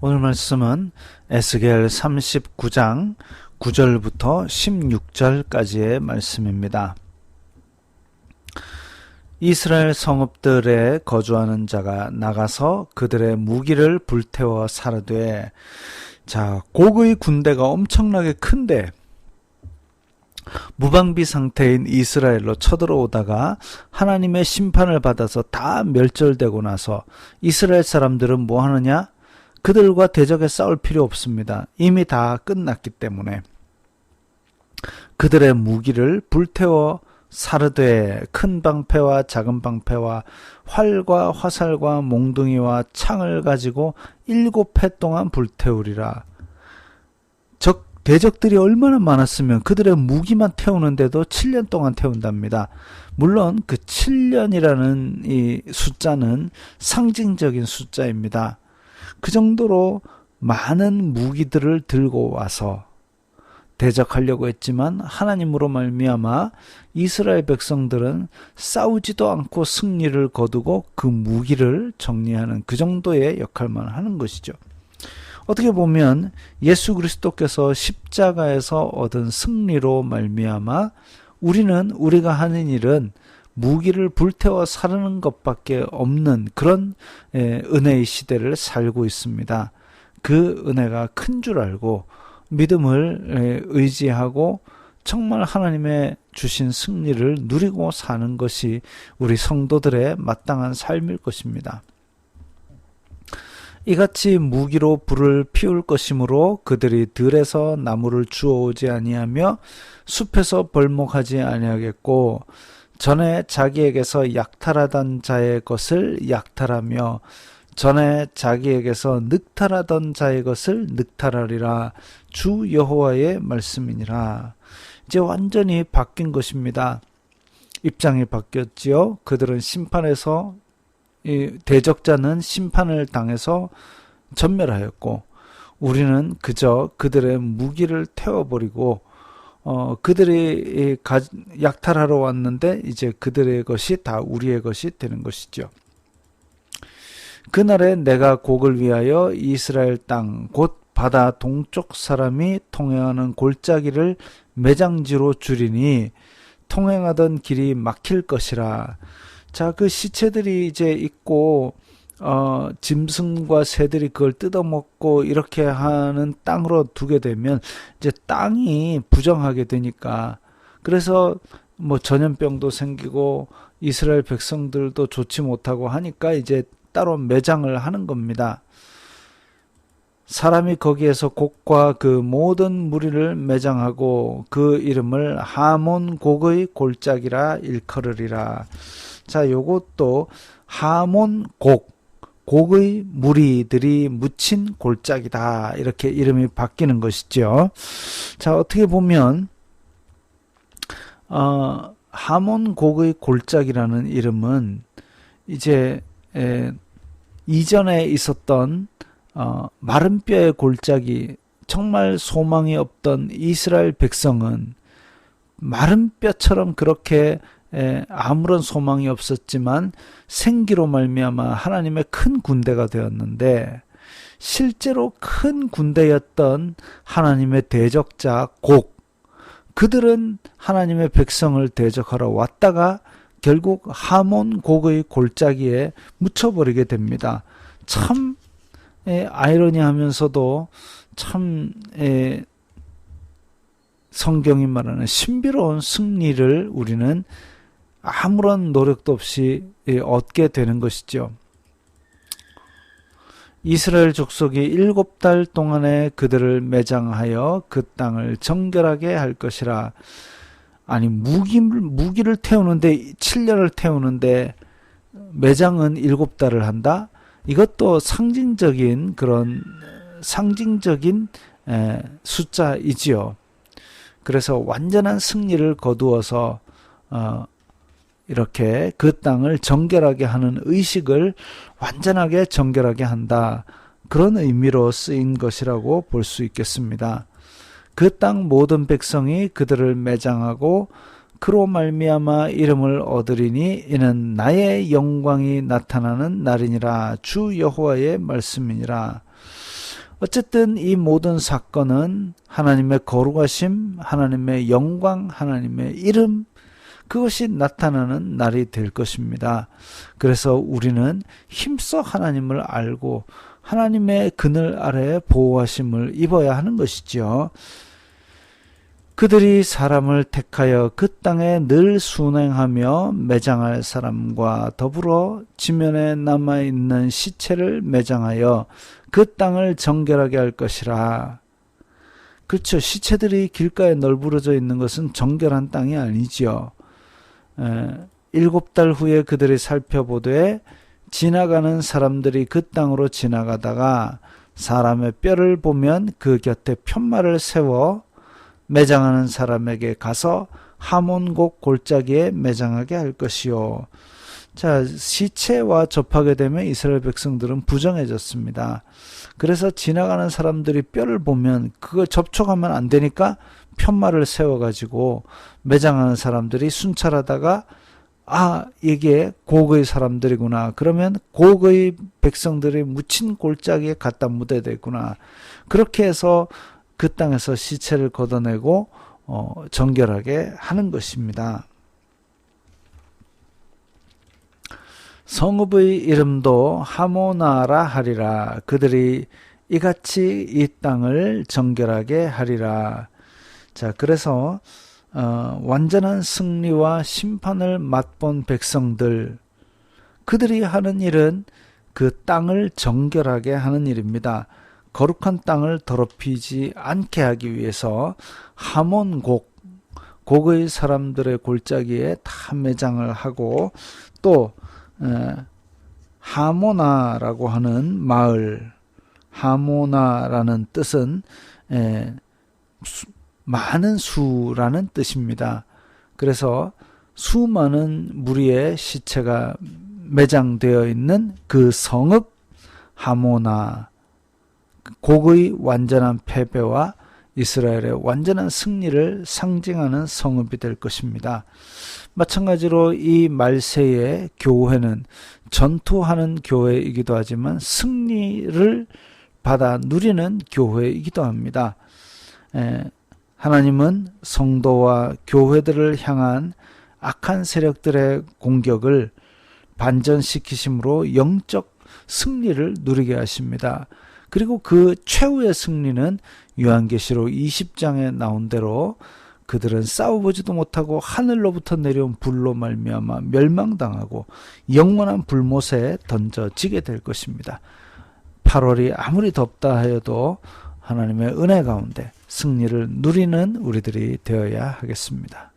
오늘 말씀은 에스겔 39장 9절부터 16절까지의 말씀입니다. 이스라엘 성읍들에 거주하는 자가 나가서 그들의 무기를 불태워 사르되, 곡의 군대가 엄청나게 큰데 무방비 상태인 이스라엘로 쳐들어오다가 하나님의 심판을 받아서 다 멸절되고 나서 이스라엘 사람들은 뭐 하느냐? 그들과 대적에 싸울 필요 없습니다. 이미 다 끝났기 때문에 그들의 무기를 불태워 사르되 큰 방패와 작은 방패와 활과 화살과 몽둥이와 창을 가지고 7해 동안 불태우리라. 대적들이 얼마나 많았으면 그들의 무기만 태우는데도 7년 동안 태운답니다. 물론 그 7년이라는 이 숫자는 상징적인 숫자입니다. 그 정도로 많은 무기들을 들고 와서 대적하려고 했지만 하나님으로 말미암아 이스라엘 백성들은 싸우지도 않고 승리를 거두고 그 무기를 정리하는 그 정도의 역할만 하는 것이죠. 어떻게 보면 예수 그리스도께서 십자가에서 얻은 승리로 말미암아 우리가 하는 일은 무기를 불태워 사르는 것밖에 없는 그런 은혜의 시대를 살고 있습니다. 그 은혜가 큰 줄 알고 믿음을 의지하고 정말 하나님의 주신 승리를 누리고 사는 것이 우리 성도들의 마땅한 삶일 것입니다. 이같이 무기로 불을 피울 것이므로 그들이 들에서 나무를 주워오지 아니하며 숲에서 벌목하지 아니하겠고, 전에 자기에게서 약탈하던 자의 것을 약탈하며 전에 자기에게서 늑탈하던 자의 것을 늑탈하리라. 주 여호와의 말씀이니라. 이제 완전히 바뀐 것입니다. 입장이 바뀌었지요. 그들은 심판에서, 대적자는 심판을 당해서 전멸하였고, 우리는 그저 그들의 무기를 태워버리고 그들이 약탈하러 왔는데 이제 그들의 것이 다 우리의 것이 되는 것이죠. 그날에 내가 곡을 위하여 이스라엘 땅 곧 바다 동쪽 사람이 통행하는 골짜기를 매장지로 주리니 통행하던 길이 막힐 것이라. 그 시체들이 이제 있고 짐승과 새들이 그걸 뜯어먹고 이렇게 하는 땅으로 두게 되면 이제 땅이 부정하게 되니까, 그래서 뭐 전염병도 생기고 이스라엘 백성들도 좋지 못하고 하니까 이제 따로 매장을 하는 겁니다. 사람이 거기에서 곡과 그 모든 무리를 매장하고 그 이름을 하몬 곡의 골짜기라 일컬으리라. 요것도 하몬 곡의 무리들이 묻힌 골짜기다, 이렇게 이름이 바뀌는 것이죠. 어떻게 보면 하몬 곡의 골짜기라는 이름은 이제 이전에 있었던 마른 뼈의 골짜기, 정말 소망이 없던 이스라엘 백성은 마른 뼈처럼 그렇게 아무런 소망이 없었지만 생기로 말미암아 하나님의 큰 군대가 되었는데, 실제로 큰 군대였던 하나님의 대적자 그들은 하나님의 백성을 대적하러 왔다가 결국 하몬 곡의 골짜기에 묻혀버리게 됩니다. 참 아이러니하면서도 참 성경이 말하는 신비로운 승리를 우리는 아무런 노력도 없이 얻게 되는 것이죠. 이스라엘 족속이 7달 동안에 그들을 매장하여 그 땅을 정결하게 할 것이라. 아니, 무기를 태우는데 7년을 태우는데 매장은 7달을 한다? 이것도 상징적인 숫자이지요. 그래서 완전한 승리를 거두어서 이렇게 그 땅을 정결하게 하는 의식을 완전하게 정결하게 한다, 그런 의미로 쓰인 것이라고 볼 수 있겠습니다. 그 땅 모든 백성이 그들을 매장하고 그로 말미암아 이름을 얻으리니 이는 나의 영광이 나타나는 날이니라. 주 여호와의 말씀이니라. 어쨌든 이 모든 사건은 하나님의 거룩하심, 하나님의 영광, 하나님의 이름, 그것이 나타나는 날이 될 것입니다. 그래서 우리는 힘써 하나님을 알고 하나님의 그늘 아래에 보호하심을 입어야 하는 것이지요. 그들이 사람을 택하여 그 땅에 늘 순행하며 매장할 사람과 더불어 지면에 남아있는 시체를 매장하여 그 땅을 정결하게 할 것이라. 그렇죠. 시체들이 길가에 널브러져 있는 것은 정결한 땅이 아니지요. 7달 후에 그들이 살펴보되 지나가는 사람들이 그 땅으로 지나가다가 사람의 뼈를 보면 그 곁에 편말을 세워 매장하는 사람에게 가서 하몬곡 골짜기에 매장하게 할 것이요. 자, 시체와 접하게 되면 이스라엘 백성들은 부정해졌습니다. 그래서 지나가는 사람들이 뼈를 보면 그걸 접촉하면 안 되니까 편말을 세워가지고 매장하는 사람들이 순찰하다가 이게 고그의 사람들이구나. 그러면 고그의 백성들이 묻힌 골짜기에 갖다 묻어야 되구나. 그렇게 해서 그 땅에서 시체를 걷어내고 정결하게 하는 것입니다. 성읍의 이름도 하모나라 하리라. 그들이 이같이 이 땅을 정결하게 하리라. 자, 그래서 완전한 승리와 심판을 맛본 백성들, 그들이 하는 일은 그 땅을 정결하게 하는 일입니다. 거룩한 땅을 더럽히지 않게 하기 위해서 하몬곡, 곡의 사람들의 골짜기에 다 매장을 하고, 또 하모나라고 하는 마을, 하모나라는 뜻은 많은 수라는 뜻입니다. 그래서 수많은 무리의 시체가 매장되어 있는 그 성읍 하모나, 곡의 완전한 패배와 이스라엘의 완전한 승리를 상징하는 성읍이 될 것입니다. 마찬가지로 이 말세의 교회는 전투하는 교회이기도 하지만 승리를 받아 누리는 교회이기도 합니다. 하나님은 성도와 교회들을 향한 악한 세력들의 공격을 반전시키심으로 영적 승리를 누리게 하십니다. 그리고 그 최후의 승리는 요한계시록 20장에 나온 대로 그들은 싸워보지도 못하고 하늘로부터 내려온 불로 말미암아 멸망당하고 영원한 불못에 던져지게 될 것입니다. 8월이 아무리 덥다 하여도 하나님의 은혜 가운데 승리를 누리는 우리들이 되어야 하겠습니다.